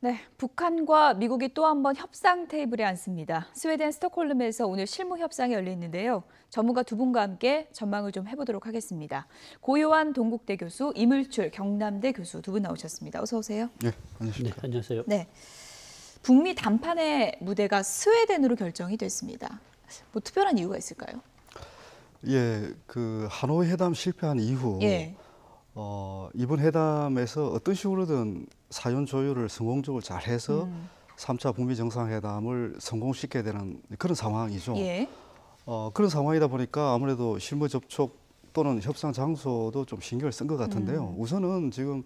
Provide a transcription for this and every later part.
네, 북한과 미국이 또 한 번 협상 테이블에 앉습니다. 스웨덴 스톡홀름에서 오늘 실무 협상이 열리는데요. 전문가 두 분과 함께 전망을 좀 해보도록 하겠습니다. 고요한 동국대 교수, 이물출 경남대 교수 두 분 나오셨습니다. 어서 오세요. 네, 안녕하십니까. 네, 안녕하세요. 네, 북미 담판의 무대가 스웨덴으로 결정이 됐습니다. 뭐 특별한 이유가 있을까요? 예, 그 하노이 회담 실패한 이후 예. 이번 회담에서 어떤 식으로든 사연 조율을 성공적으로 잘 해서 3차 북미 정상회담을 성공시켜야 되는 그런 상황이죠. 예. 그런 상황이다 보니까 아무래도 실무 접촉 또는 협상 장소도 좀 신경을 쓴 것 같은데요. 우선은 지금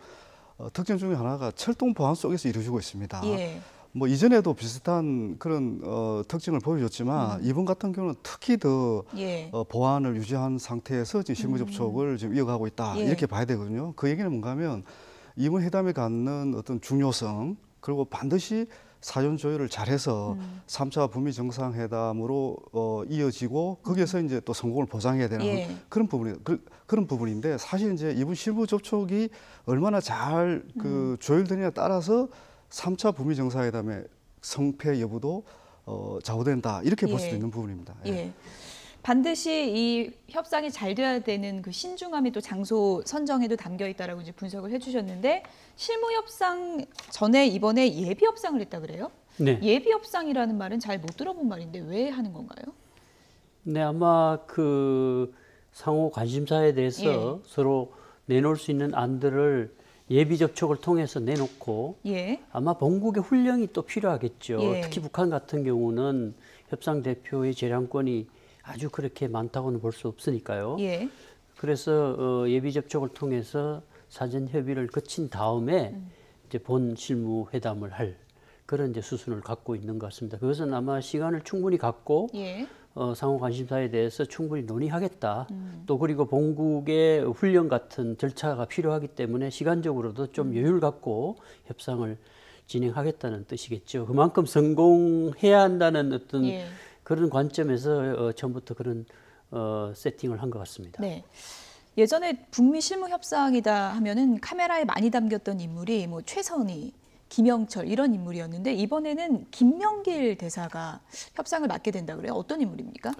특징 중에 하나가 철동 보안 속에서 이루어지고 있습니다. 예. 뭐 이전에도 비슷한 그런 특징을 보여줬지만 이번 같은 경우는 특히 더 예. 보안을 유지한 상태에서 지금 실무 접촉을 지금 이어가고 있다 예. 이렇게 봐야 되거든요. 그 얘기는 뭔가 하면 이번 회담에 갖는 어떤 중요성 그리고 반드시 사전 조율을 잘해서 3차 북미 정상회담으로 이어지고 거기에서 이제 또 성공을 보장해야 되는 예. 그런 그런 부분인데 사실 이제 이번 실무 접촉이 얼마나 잘 조율되느냐에 따라서 3차 북미 정상회담의 성패 여부도 좌우된다 이렇게 볼 수도 있는 부분입니다. 예. 예. 반드시 이 협상이 잘 돼야 되는 그 신중함이 또 장소 선정에도 담겨 있다라고 이제 분석을 해주셨는데 실무 협상 전에 이번에 예비 협상을 했다 그래요? 네. 예비 협상이라는 말은 잘 못 들어본 말인데 왜 하는 건가요? 네, 아마 그 상호 관심사에 대해서 서로 내놓을 수 있는 안들을 예비 접촉을 통해서 내놓고 아마 본국의 훈령이 또 필요하겠죠. 특히 북한 같은 경우는 협상 대표의 재량권이 아주 그렇게 많다고는 볼 수 없으니까요. 그래서 예비 접촉을 통해서 사전 협의를 거친 다음에 이제 본 실무 회담을 할 그런 이제 수순을 갖고 있는 것 같습니다. 그것은 아마 시간을 충분히 갖고 상호 관심사에 대해서 충분히 논의하겠다. 또 그리고 본국의 훈련 같은 절차가 필요하기 때문에 시간적으로도 좀 여유를 갖고 협상을 진행하겠다는 뜻이겠죠. 그만큼 성공해야 한다는 어떤 그런 관점에서 처음부터 그런 세팅을 한 것 같습니다. 네. 예전에 북미 실무 협상이다 하면은 카메라에 많이 담겼던 인물이 뭐 최선희, 김영철 이런 인물이었는데 이번에는 김명길 대사가 협상을 맡게 된다 그래요. 어떤 인물입니까?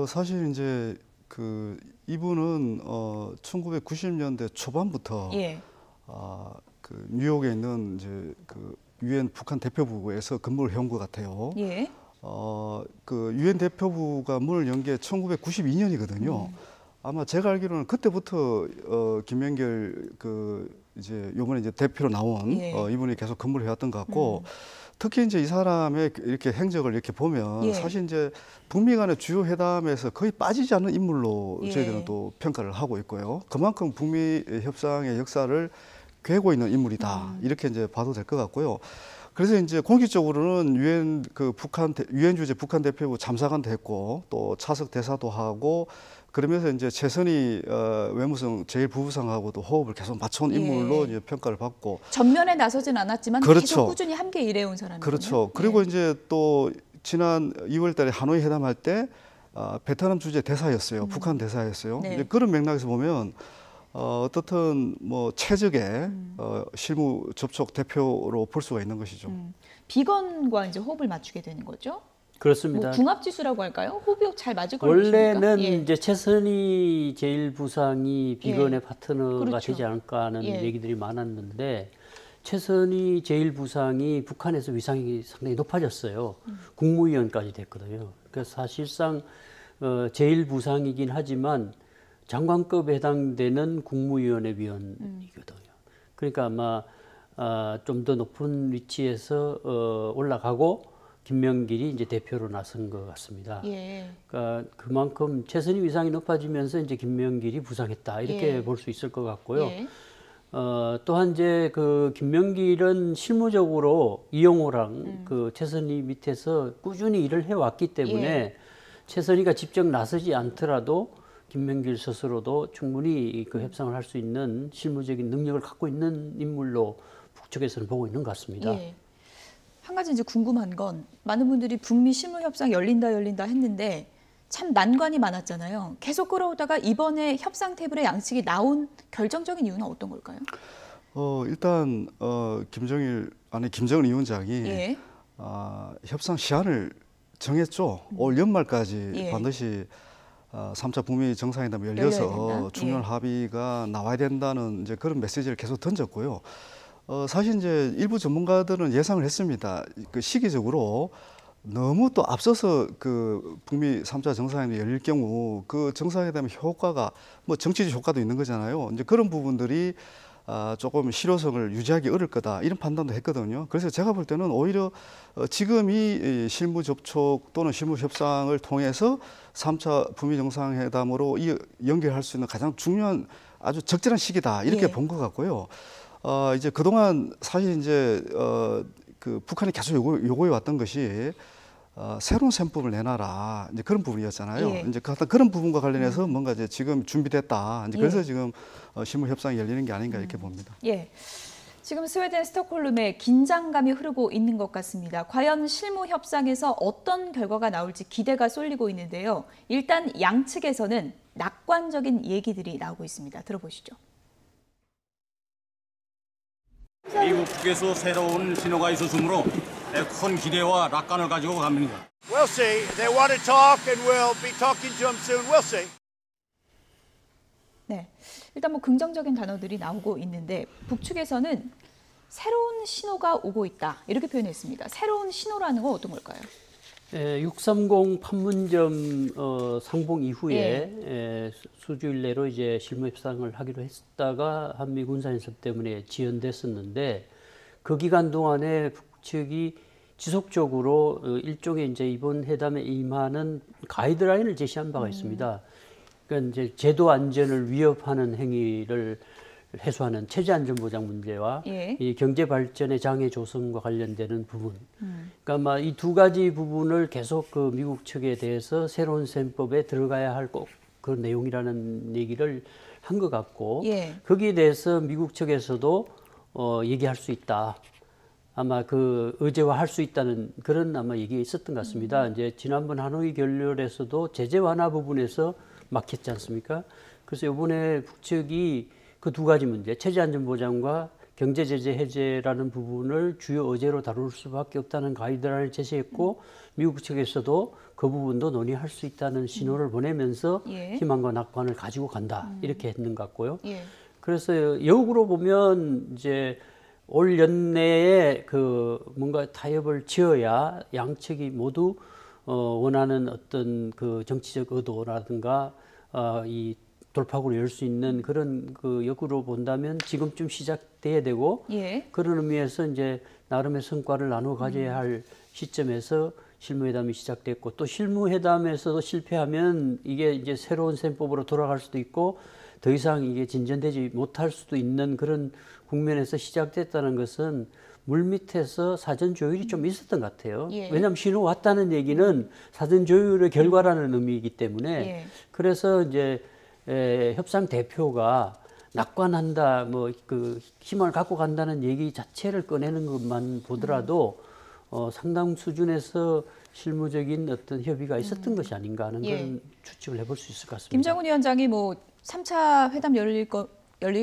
사실 이제 그 이분은 1990년대 초반부터 그 뉴욕에 있는 이제 그 유엔 북한 대표부에서 근무를 해온 것 같아요. 그 유엔 대표부가 문을 연 게 1992년이거든요. 아마 제가 알기로는 그때부터 김명길 그 이제 요번에 이제 대표로 나온 이분이 계속 근무를 해왔던 것 같고 특히 이제 이 사람의 이렇게 행적을 이렇게 보면 사실 이제 북미 간의 주요 회담에서 거의 빠지지 않는 인물로 저희들은 또 평가를 하고 있고요. 그만큼 북미 협상의 역사를 꿰고 있는 인물이다 이렇게 이제 봐도 될 것 같고요. 그래서 이제 공식적으로는 유엔 주재 북한 대표부 참사관도 했고 또 차석 대사도 하고 그러면서 이제 최선희 외무성 제1부부상하고도 호흡을 계속 맞춰온 인물로 이제 평가를 받고 전면에 나서진 않았지만 계속 꾸준히 함께 일해온 사람이에요. 그렇죠. 그리고 이제 또 지난 2월달에 하노이 회담할 때 베트남 주재 대사였어요. 북한 대사였어요. 이제 그런 맥락에서 보면 어떻든 뭐 최적의 실무 접촉 대표로 볼 수가 있는 것이죠. 비건과 이제 호흡을 맞추게 되는 거죠. 그렇습니다. 뭐 궁합 지수라고 할까요? 호흡이 잘 맞을 걸로 보십니까? 원래는 이제 최선희 제1부상이 비건의 파트너가 되지 않을까 하는 얘기들이 많았는데 최선희 제1부상이 북한에서 위상이 상당히 높아졌어요. 국무위원까지 됐거든요. 그래서 사실상 제1부상이긴 하지만 장관급에 해당되는 국무위원회 위원이거든요. 그러니까 아마 좀 더 높은 위치에서 올라가고 김명길이 이제 대표로 나선 것 같습니다. 그러니까 그만큼 최선희 위상이 높아지면서 이제 김명길이 부상했다 이렇게 볼 수 있을 것 같고요. 또한 이제 그 김명길은 실무적으로 이용호랑 그 최선희 밑에서 꾸준히 일을 해왔기 때문에 최선희가 직접 나서지 않더라도 김명길 스스로도 충분히 그 협상을 할 수 있는 실무적인 능력을 갖고 있는 인물로 북측에서는 보고 있는 것 같습니다. 한 가지 이제 궁금한 건 많은 분들이 북미 실무 협상 열린다 했는데 참 난관이 많았잖아요. 계속 끌어오다가 이번에 협상 테이블에 양측이 나온 결정적인 이유는 어떤 걸까요? 일단 김정은 위원장이 예. 협상 시한을 정했죠. 올 연말까지 예. 반드시 3차 북미 정상회담이 열려야 열려서 된다. 중요한 예. 합의가 나와야 된다는 이제 그런 메시지를 계속 던졌고요. 사실 이제 일부 전문가들은 예상을 했습니다. 그 시기적으로 너무 또 앞서서 그 북미 3차 정상회담이 열릴 경우 그 정상회담의 효과가 뭐 정치적 효과도 있는 거잖아요. 이제 그런 부분들이 조금 실효성을 유지하기 어려울 거다 이런 판단도 했거든요. 그래서 제가 볼 때는 오히려 지금 이 실무 접촉 또는 실무 협상을 통해서 3차 북미 정상회담으로 연결할 수 있는 가장 중요한 아주 적절한 시기다 이렇게 예. 본 것 같고요. 이제 그동안 사실 이제 그 북한이 계속 요구해 왔던 것이 새로운 셈법을 내놔라 이제 그런 부분이었잖아요. 예. 이제 그런 부분과 관련해서 뭔가 이제 지금 준비됐다. 이제 그래서 예. 지금 실무 협상이 열리는 게 아닌가 이렇게 봅니다. 예. 지금 스웨덴 스톡홀름에 긴장감이 흐르고 있는 것 같습니다. 과연 실무 협상에서 어떤 결과가 나올지 기대가 쏠리고 있는데요. 일단 양측에서는 낙관적인 얘기들이 나오고 있습니다. 들어보시죠. 미국 측에서 새로운 신호가 있었으므로 큰 기대와 낙관을 가지고 갑니다. We'll see. They want to talk, and we'll be talking to them soon. We'll see. 네, 일단 뭐 긍정적인 단어들이 나오고 있는데 북측에서는 새로운 신호가 오고 있다 이렇게 표현했습니다. 새로운 신호라는 건 어떤 걸까요? 630 판문점 상봉 이후에 수주일 내로 이제 실무 협상을 하기로 했다가 한미 군사연습 때문에 지연됐었는데 그 기간 동안에 북측이 지속적으로 일종의 이제 이번 회담에 임하는 가이드라인을 제시한 바가 있습니다. 그러니까 이제 제도 안전을 위협하는 행위를 해소하는 체제 안전 보장 문제와 예. 이 경제 발전의 장애 조성과 관련되는 부분. 그러니까 이 두 가지 부분을 계속 그 미국 측에 대해서 새로운 셈법에 들어가야 할 꼭 그 내용이라는 얘기를 한 것 같고 예. 거기에 대해서 미국 측에서도 얘기할 수 있다. 아마 그 의제화할 수 있다는 그런 아마 얘기가 있었던 것 같습니다. 이제 지난번 하노이 결렬에서도 제재 완화 부분에서 막혔지 않습니까? 그래서 이번에 북측이 그 두 가지 문제, 체제 안전 보장과 경제 제재 해제라는 부분을 주요 의제로 다룰 수밖에 없다는 가이드라인을 제시했고 미국 측에서도 그 부분도 논의할 수 있다는 신호를 보내면서 예. 희망과 낙관을 가지고 간다 이렇게 했는 것 같고요. 예. 그래서 역으로 보면 이제 올 연내에 그 뭔가 타협을 지어야 양측이 모두 원하는 어떤 그 정치적 의도라든가 이 돌파구를 열 수 있는 그런 그 역으로 본다면 지금쯤 시작돼야 되고 예. 그런 의미에서 이제 나름의 성과를 나눠 가져야 할 시점에서 실무회담이 시작됐고 또 실무회담에서도 실패하면 이게 이제 새로운 셈법으로 돌아갈 수도 있고 더 이상 이게 진전되지 못할 수도 있는 그런 국면에서 시작됐다는 것은 물밑에서 사전 조율이 좀 있었던 것 같아요. 예. 왜냐하면 신호 왔다는 얘기는 사전 조율의 결과라는 의미이기 때문에 예. 그래서 이제 협상 대표가 낙관한다, 뭐 그 희망을 갖고 간다는 얘기 자체를 꺼내는 것만 보더라도 상당 수준에서 실무적인 어떤 협의가 있었던 것이 아닌가 하는 예. 그런 추측을 해볼 수 있을 것 같습니다. 김정은 위원장이 뭐 3차 회담 열릴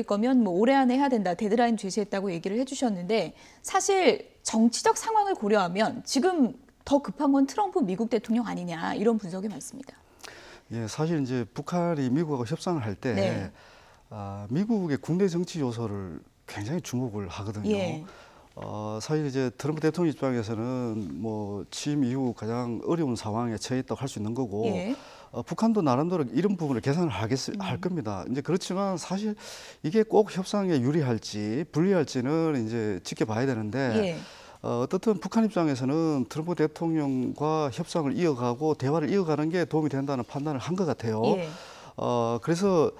거면 뭐 올해 안에 해야 된다 데드라인 제시했다고 얘기를 해주셨는데 사실 정치적 상황을 고려하면 지금 더 급한 건 트럼프 미국 대통령 아니냐 이런 분석이 많습니다. 예, 사실 이제 북한이 미국하고 협상을 할 때 네. 미국의 국내 정치 요소를 굉장히 주목을 하거든요. 예. 사실 이제 트럼프 대통령 입장에서는 뭐 취임 이후 가장 어려운 상황에 처해 있다고 할 수 있는 거고 예. 북한도 나름대로 이런 부분을 개선을 할 겁니다. 이제 그렇지만 사실 이게 꼭 협상에 유리할지 불리할지는 이제 지켜봐야 되는데 예. 어떻든 북한 입장에서는 트럼프 대통령과 협상을 이어가고 대화를 이어가는 게 도움이 된다는 판단을 한 것 같아요. 예. 그래서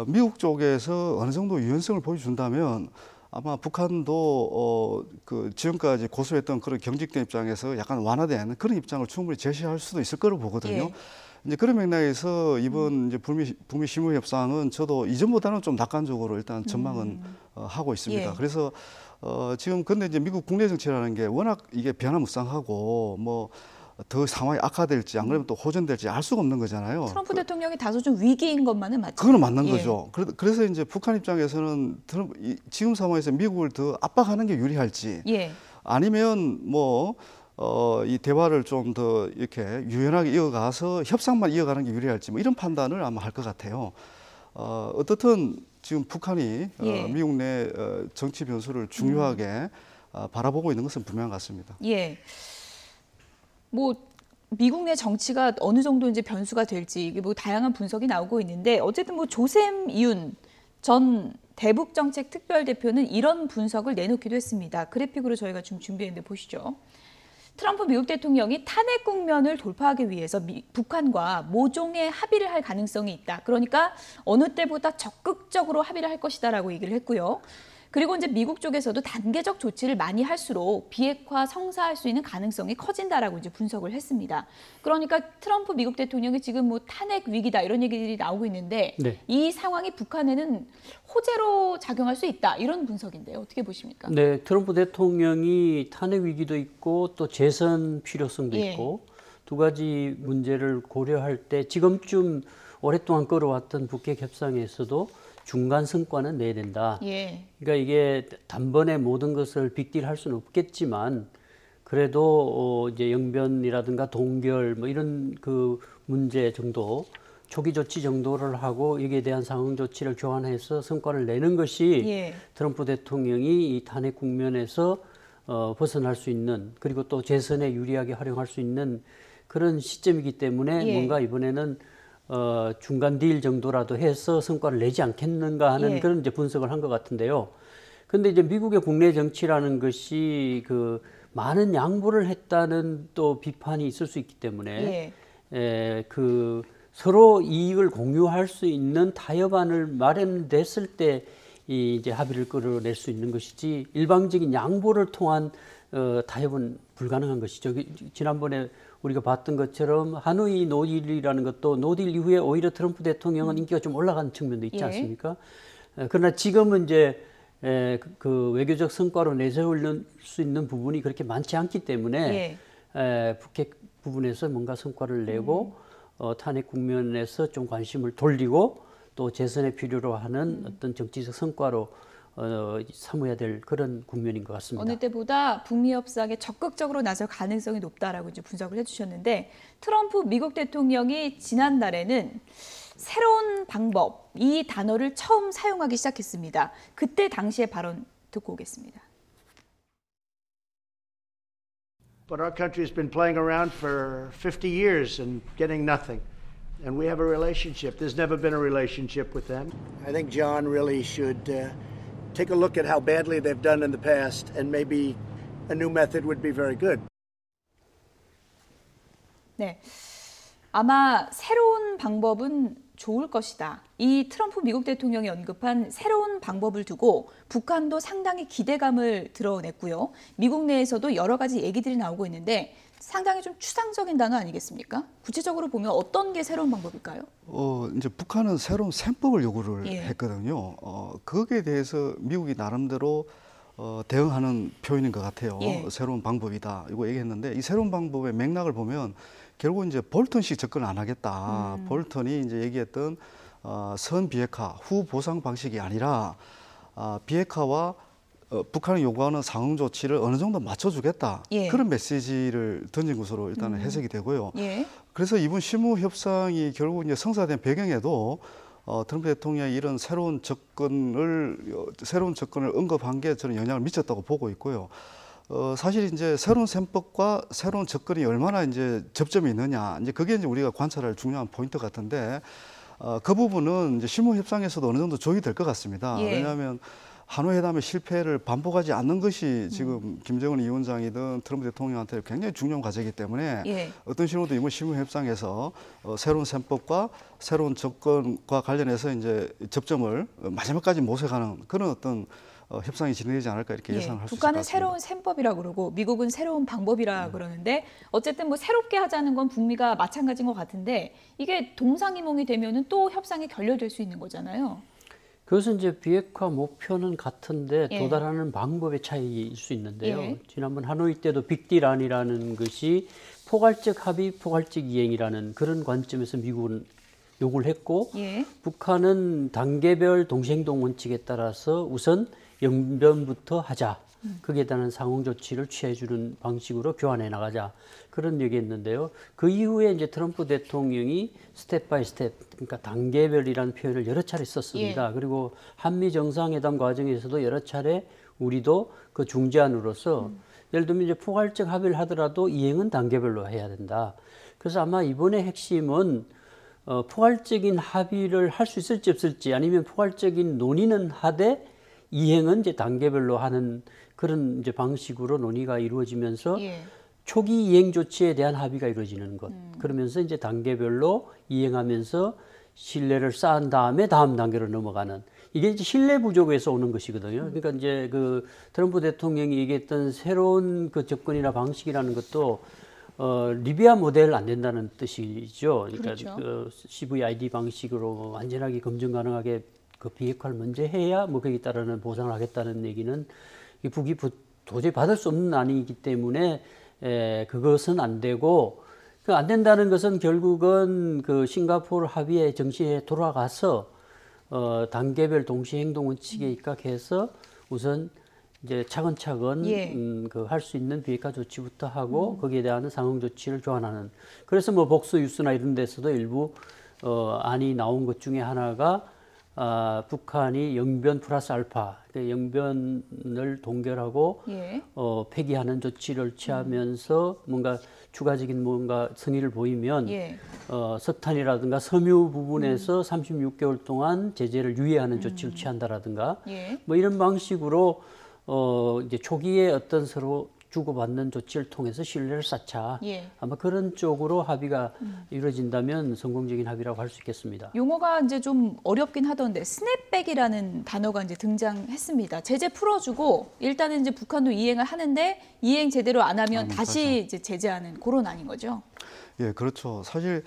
미국 쪽에서 어느 정도 유연성을 보여준다면 아마 북한도 그 지금까지 고수했던 그런 경직된 입장에서 약간 완화된 그런 입장을 충분히 제시할 수도 있을 거로 보거든요. 예. 이제 그런 맥락에서 이번 이제 북미 실무 협상은 저도 이전보다는 좀 낙관적으로 일단 전망은 하고 있습니다. 예. 그래서 지금 근데 이제 미국 국내 정치라는 게 워낙 이게 변화무쌍하고 뭐 더 상황이 악화될지 안 그러면 또 호전될지 알 수가 없는 거잖아요. 트럼프 대통령이 다소 좀 위기인 것만은 맞죠. 그거는 맞는 거죠. 그래서 이제 북한 입장에서는 지금 상황에서 미국을 더 압박하는 게 유리할지 아니면 뭐 이 대화를 좀 더 이렇게 유연하게 이어가서 협상만 이어가는 게 유리할지 뭐 이런 판단을 아마 할 것 같아요. 어떻든 지금 북한이 미국 내 정치 변수를 중요하게 바라보고 있는 것은 분명한 것 같습니다. 뭐 미국 내 정치가 어느 정도 이제 변수가 될지 이게 뭐 다양한 분석이 나오고 있는데 어쨌든 뭐 조셈 이윤 전 대북 정책 특별 대표는 이런 분석을 내놓기도 했습니다. 그래픽으로 저희가 좀 준비했는데 보시죠. 트럼프 미국 대통령이 탄핵 국면을 돌파하기 위해서 북한과 모종의 합의를 할 가능성이 있다. 그러니까 어느 때보다 적극적으로 합의를 할 것이다라고 얘기를 했고요. 그리고 이제 미국 쪽에서도 단계적 조치를 많이 할수록 비핵화 성사할 수 있는 가능성이 커진다라고 이제 분석을 했습니다. 그러니까 트럼프 미국 대통령이 지금 뭐 탄핵 위기다 이런 얘기들이 나오고 있는데 이 상황이 북한에는 호재로 작용할 수 있다 이런 분석인데요. 어떻게 보십니까? 네, 트럼프 대통령이 탄핵 위기도 있고 또 재선 필요성도 있고 두 가지 문제를 고려할 때 지금쯤 오랫동안 끌어왔던 북핵 협상에서도 중간 성과는 내야 된다. 그러니까 이게 단번에 모든 것을 빅딜할 수는 없겠지만 그래도 이제 영변이라든가 동결 뭐 이런 그 문제 정도 초기 조치 정도를 하고 여기에 대한 상응 조치를 교환해서 성과를 내는 것이 트럼프 대통령이 이 탄핵 국면에서 벗어날 수 있는 그리고 또 재선에 유리하게 활용할 수 있는 그런 시점이기 때문에 뭔가 이번에는 중간 딜 정도라도 해서 성과를 내지 않겠는가 하는 그런 이제 분석을 한 것 같은데요. 근데 이제 미국의 국내 정치라는 것이 그 많은 양보를 했다는 또 비판이 있을 수 있기 때문에 그 서로 이익을 공유할 수 있는 타협안을 마련됐을 때 이제 합의를 끌어낼 수 있는 것이지 일방적인 양보를 통한 타협은 불가능한 것이죠. 지난번에 우리가 봤던 것처럼 하노이 노딜이라는 것도 노딜 이후에 오히려 트럼프 대통령은 인기가 좀 올라간 측면도 있지 않습니까? 그러나 지금은 이제 그 외교적 성과로 내세울 수 있는 부분이 그렇게 많지 않기 때문에 북핵 부분에서 뭔가 성과를 내고 탄핵 국면에서 좀 관심을 돌리고 또 재선에 필요로 하는 어떤 정치적 성과로 삼아야 될 그런 국면인 것 같습니다. 어느 때보다 북미 협상에 적극적으로 나설 가능성이 높다라고 이제 분석을 해주셨는데 트럼프 미국 대통령이 지난달에는 새로운 방법 이 단어를 처음 사용하기 시작했습니다. 그때 당시의 발언 듣고 오겠습니다. But our country has been playing around for 50 years and getting nothing. And we have a relationship. There's never been a relationship with them. I think John really should take a look at how badly they've done in the past, and maybe a new method would be very good. 네, 아마 새로운 방법은 좋을 것이다. 이 트럼프 미국 대통령이 언급한 새로운 방법을 두고 북한도 상당히 기대감을 드러냈고요. 미국 내에서도 여러 가지 얘기들이 나오고 있는데 상당히 좀 추상적인 단어 아니겠습니까? 구체적으로 보면 어떤 게 새로운 방법일까요? 이제 북한은 새로운 셈법을 요구를 했거든요. 거기에 대해서 미국이 나름대로 대응하는 표현인 것 같아요. 새로운 방법이다. 이거 얘기했는데 이 새로운 방법의 맥락을 보면 결국 이제 볼턴식 접근을 안 하겠다. 볼턴이 이제 얘기했던 선 비핵화, 후 보상 방식이 아니라 비핵화와 북한이 요구하는 상응 조치를 어느 정도 맞춰주겠다. 그런 메시지를 던진 것으로 일단은 해석이 되고요. 그래서 이번 실무 협상이 결국 이제 성사된 배경에도 트럼프 대통령이 이런 새로운 접근을 언급한 게 저는 영향을 미쳤다고 보고 있고요. 사실 이제 새로운 셈법과 새로운 접근이 얼마나 이제 접점이 있느냐, 이제 그게 이제 우리가 관찰할 중요한 포인트 같은데, 그 부분은 이제 실무 협상에서도 어느 정도 조율될 것 같습니다. 왜냐하면 하노이 회담의 실패를 반복하지 않는 것이 지금 김정은 위원장이든 트럼프 대통령한테 굉장히 중요한 과제이기 때문에 어떤 식으로도 이번 실무 협상에서 새로운 셈법과 새로운 접근과 관련해서 이제 접점을 마지막까지 모색하는 그런 어떤 협상이 진행되지 않을까 이렇게 예상할 수 있을 것 같습니다. 북한은 새로운 셈법이라고 그러고 미국은 새로운 방법이라 그러는데 어쨌든 뭐 새롭게 하자는 건 북미가 마찬가지인 것 같은데 이게 동상이몽이 되면은 또 협상이 결렬될 수 있는 거잖아요. 그것은 이제 비핵화 목표는 같은데 예. 도달하는 방법의 차이일 수 있는데요. 예. 지난번 하노이 때도 빅딜안이라는 것이 포괄적 합의, 포괄적 이행이라는 그런 관점에서 미국은 요구를 했고 예. 북한은 단계별 동시행동 원칙에 따라서 우선 영변부터 하자. 거기에 따른 상응 조치를 취해주는 방식으로 교환해 나가자. 그런 얘기했는데요. 그 이후에 이제 트럼프 대통령이 스텝 바이 스텝, 그러니까 단계별이라는 표현을 여러 차례 썼습니다. 예. 그리고 한미 정상회담 과정에서도 여러 차례 우리도 그 중재안으로서 예를 들면 이제 포괄적 합의를 하더라도 이행은 단계별로 해야 된다. 그래서 아마 이번에 핵심은 포괄적인 합의를 할 수 있을지 없을지 아니면 포괄적인 논의는 하되 이행은 이제 단계별로 하는 그런 이제 방식으로 논의가 이루어지면서 예. 초기 이행 조치에 대한 합의가 이루어지는 것. 그러면서 이제 단계별로 이행하면서 신뢰를 쌓은 다음에 다음 단계로 넘어가는 이게 이제 신뢰 부족에서 오는 것이거든요. 그러니까 이제 그 트럼프 대통령이 얘기했던 새로운 그 접근이나 방식이라는 것도 리비아 모델 안 된다는 뜻이죠. 그러니까 그렇죠. 그 CVID 방식으로 완전하게 검증 가능하게 그 비핵화를 먼저 해야 뭐 거기에 따르는 보상을 하겠다는 얘기는 이 북이 도저히 받을 수 없는 안이기 때문에 그것은 안 되고 그 안 된다는 것은 결국은 그 싱가포르 합의의 정신에 돌아가서 단계별 동시 행동 원칙에 입각해서 우선 이제 차근차근 예. 그 할 수 있는 비핵화 조치부터 하고 거기에 대한 상응 조치를 교환하는. 그래서 뭐 복수 뉴스나 이런 데서도 일부 안이 나온 것 중에 하나가 북한이 영변 플러스 알파, 영변을 동결하고 예. 폐기하는 조치를 취하면서 뭔가 추가적인 뭔가 성의를 보이면 예. 석탄이라든가 섬유 부분에서 36개월 동안 제재를 유예하는 조치를 취한다라든가 예. 뭐 이런 방식으로 이제 초기에 어떤 서로 주고받는 조치를 통해서 신뢰를 쌓자. 예. 아마 그런 쪽으로 합의가 이루어진다면 성공적인 합의라고 할 수 있겠습니다. 용어가 이제 좀 어렵긴 하던데 스냅백이라는 단어가 이제 등장했습니다. 제재 풀어주고 일단은 이제 북한도 이행을 하는데 이행 제대로 안 하면 다시 이제 제재하는 그런 안인 거죠. 예, 그렇죠. 사실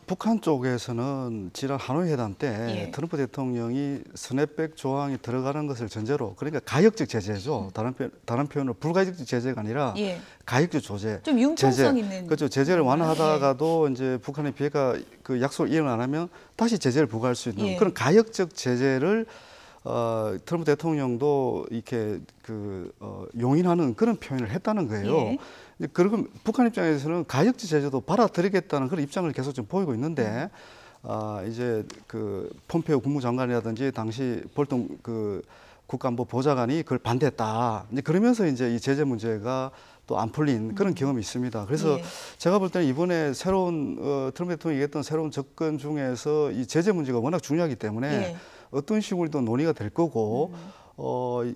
북한 쪽에서는 지난 하노이 회담 때 예. 트럼프 대통령이 스냅백 조항이 들어가는 것을 전제로 그러니까 가역적 제재죠. 다른 표현으로 불가역적 제재가 아니라 예. 가역적 조제. 좀 융통성 제재. 있는. 그렇죠. 제재를 완화하다가도 이제 북한의 비핵화 그 약속을 이행 안 하면 다시 제재를 부과할 수 있는 예. 그런 가역적 제재를 트럼프 대통령도 이렇게 용인하는 그런 표현을 했다는 거예요. 예. 그리고 북한 입장에서는 가역적 제재도 받아들이겠다는 그런 입장을 계속 좀 보이고 있는데, 이제 그 폼페이오 국무장관이라든지 당시 볼턴 그 국가안보 보좌관이 그걸 반대했다. 이제 그러면서 이제 이 제재 문제가 또 안 풀린 그런 경험이 있습니다. 그래서 예. 제가 볼 때는 이번에 새로운 트럼프 대통령이 얘기했던 새로운 접근 중에서 이 제재 문제가 워낙 중요하기 때문에 예. 어떤 식으로든 논의가 될 거고,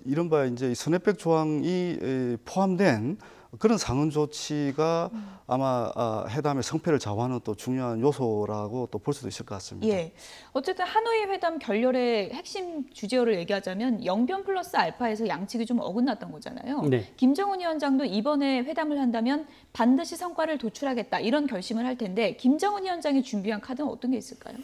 이른바 이제 이 스냅백 조항이 포함된 그런 상응 조치가 아마 회담의 성패를 좌우하는 또 중요한 요소라고 또 볼 수도 있을 것 같습니다. 예. 어쨌든 하노이 회담 결렬의 핵심 주제어를 얘기하자면 영변 플러스 알파에서 양측이 좀 어긋났던 거잖아요. 네. 김정은 위원장도 이번에 회담을 한다면 반드시 성과를 도출하겠다 이런 결심을 할 텐데 김정은 위원장이 준비한 카드는 어떤 게 있을까요?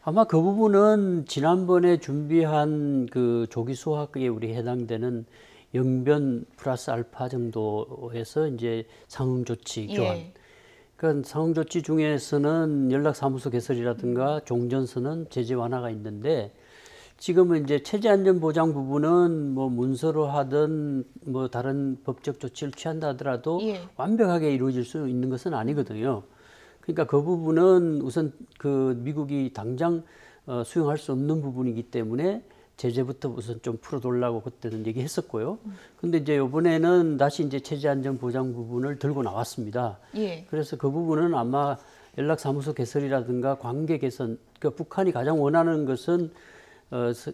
아마 그 부분은 지난번에 준비한 그 조기 수학에 우리 해당되는 영변 플러스 알파 정도에서 이제 상응 조치 교환. 예. 그러니까 상응 조치 중에서는 연락사무소 개설이라든가 종전선언 제재 완화가 있는데 지금은 이제 체제 안전 보장 부분은 뭐 문서로 하든 뭐 다른 법적 조치를 취한다 하더라도 예. 완벽하게 이루어질 수 있는 것은 아니거든요. 그러니까 그 부분은 우선 그 미국이 당장 수용할 수 없는 부분이기 때문에 제재부터 우선 좀 풀어달라고 그때는 얘기했었고요. 근데 이제 이번에는 다시 이제 체제 안전 보장 부분을 들고 나왔습니다. 예. 그래서 그 부분은 아마 연락사무소 개설이라든가 관계 개선, 그러니까 북한이 가장 원하는 것은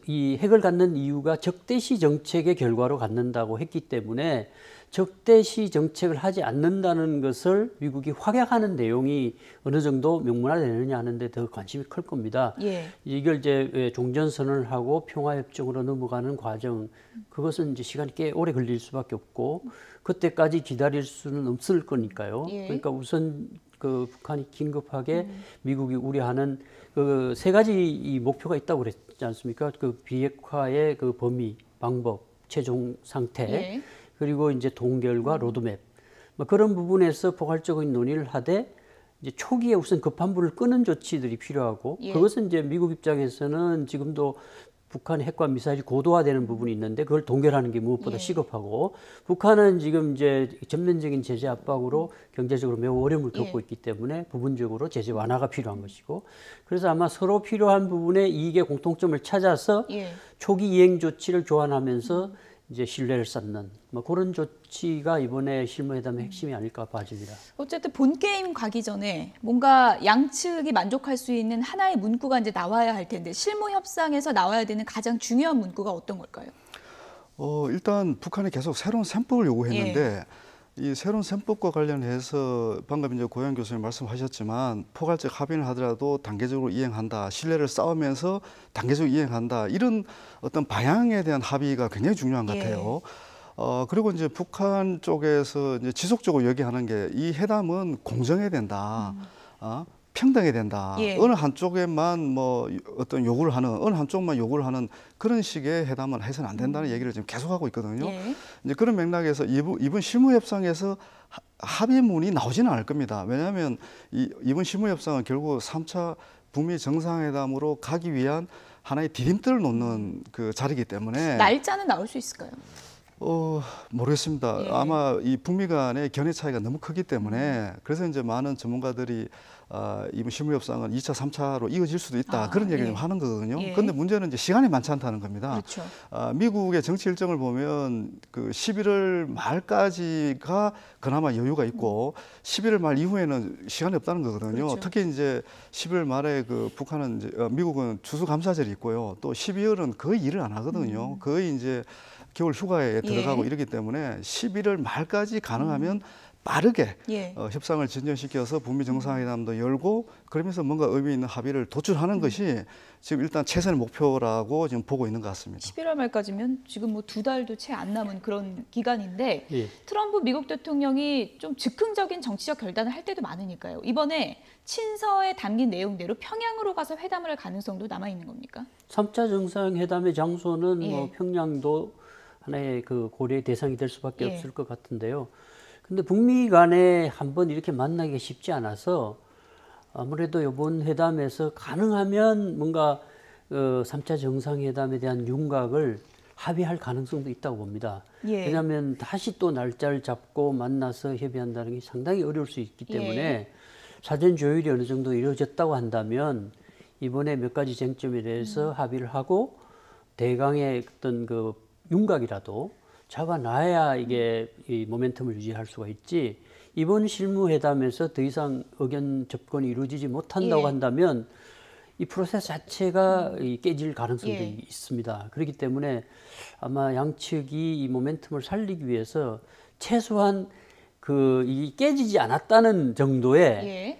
이 핵을 갖는 이유가 적대시 정책의 결과로 갖는다고 했기 때문에 적대시 정책을 하지 않는다는 것을 미국이 확약하는 내용이 어느 정도 명문화되느냐 하는데 더 관심이 클 겁니다. 예. 이걸 이제 종전선언을 하고 평화협정으로 넘어가는 과정, 그것은 이제 시간이 꽤 오래 걸릴 수밖에 없고 그때까지 기다릴 수는 없을 거니까요. 예. 그러니까 우선 그 북한이 긴급하게 미국이 우려하는 그 세 가지 이 목표가 있다고 그랬지 않습니까? 그 비핵화의 그 범위, 방법, 최종 상태, 예. 그리고 이제 동결과 로드맵, 뭐 그런 부분에서 포괄적인 논의를 하되 이제 초기에 우선 급한 불을 끄는 조치들이 필요하고 예. 그것은 이제 미국 입장에서는 지금도 북한의 핵과 미사일이 고도화되는 부분이 있는데 그걸 동결하는 게 무엇보다 예. 시급하고 북한은 지금 이제 전면적인 제재 압박으로 경제적으로 매우 어려움을 겪고 예. 있기 때문에 부분적으로 제재 완화가 필요한 것이고 그래서 아마 서로 필요한 부분에 이익의 공통점을 찾아서 예. 초기 이행 조치를 조안하면서 이제 신뢰를 쌓는 뭐 그런 조치가 이번에 실무회담의 핵심이 아닐까 봐집니다. 어쨌든 본 게임 가기 전에 뭔가 양측이 만족할 수 있는 하나의 문구가 이제 나와야 할 텐데 실무 협상에서 나와야 되는 가장 중요한 문구가 어떤 걸까요? 일단 북한이 계속 새로운 셈법을 요구했는데 이 새로운 셈법과 관련해서 방금 이제 고영 교수님 말씀하셨지만 포괄적 합의를 하더라도 단계적으로 이행한다, 신뢰를 쌓으면서 단계적으로 이행한다 이런 어떤 방향에 대한 합의가 굉장히 중요한 것 같아요. 그리고 이제 북한 쪽에서 이제 지속적으로 얘기하는 게 이 회담은 공정해야 된다. 평등해야 된다. 예. 어느 한쪽에만 뭐 어떤 요구를 하는, 어느 한쪽만 요구를 하는 그런 식의 회담은 해서는 안 된다는 얘기를 지금 계속하고 있거든요. 예. 이제 그런 맥락에서 이번 실무협상에서 합의문이 나오지는 않을 겁니다. 왜냐하면 이번 실무협상은 결국 3차 북미 정상회담으로 가기 위한 하나의 디딤돌을 놓는 그 자리이기 때문에 날짜는 나올 수 있을까요? 모르겠습니다. 예. 아마 이 북미 간의 견해 차이가 너무 크기 때문에 그래서 이제 많은 전문가들이 이번 실무협상은 2차, 3차로 이어질 수도 있다. 그런 얘기를 좀 하는 거거든요. 예. 그런데 문제는 이제 시간이 많지 않다는 겁니다. 그렇죠. 미국의 정치 일정을 보면 그 11월 말까지가 그나마 여유가 있고 11월 말 이후에는 시간이 없다는 거거든요. 그렇죠. 특히 이제 11월 말에 그 북한은 이제 미국은 추수감사절이 있고요. 또 12월은 거의 일을 안 하거든요. 거의 이제 겨울 휴가에 들어가고 이러기 때문에 11월 말까지 가능하면 빠르게 협상을 진전시켜서 북미 정상회담도 열고 그러면서 뭔가 의미 있는 합의를 도출하는 것이 지금 일단 최선의 목표라고 지금 보고 있는 것 같습니다. 11월 말까지면 지금 뭐 2달도 채 안 남은 그런 기간인데 예. 트럼프 미국 대통령이 좀 즉흥적인 정치적 결단을 할 때도 많으니까요. 이번에 친서에 담긴 내용대로 평양으로 가서 회담을 할 가능성도 남아 있는 겁니까? 3차 정상회담의 장소는 예. 뭐 평양도 하나의 그 고려의 대상이 될 수밖에 예. 없을 것 같은데요. 근데 북미 간에 한번 이렇게 만나기가 쉽지 않아서 아무래도 이번 회담에서 가능하면 뭔가 3차 정상회담에 대한 윤곽을 합의할 가능성도 있다고 봅니다. 예. 왜냐하면 다시 또 날짜를 잡고 만나서 협의한다는 게 상당히 어려울 수 있기 때문에 사전 조율이 어느 정도 이루어졌다고 한다면 이번에 몇 가지 쟁점에 대해서 합의를 하고 대강의 어떤 그 윤곽이라도 잡아놔야 이게 이 모멘텀을 유지할 수가 있지 이번 실무회담에서 더 이상 의견 접근이 이루어지지 못한다고 한다면 이 프로세스 자체가 깨질 가능성도 있습니다. 그렇기 때문에 아마 양측이 이 모멘텀을 살리기 위해서 최소한 그 이 깨지지 않았다는 정도의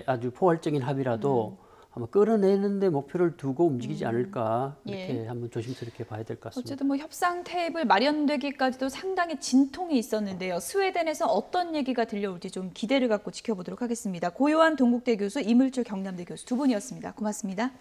아주 포괄적인 합의라도 아마 끌어내는데 목표를 두고 움직이지 않을까 이렇게 한번 조심스럽게 봐야 될 것 같습니다. 어쨌든 뭐 협상 테이블 마련되기까지도 상당히 진통이 있었는데요. 스웨덴에서 어떤 얘기가 들려올지 좀 기대를 갖고 지켜보도록 하겠습니다. 고요한 동국대 교수, 이물주 경남대 교수 두 분이었습니다. 고맙습니다.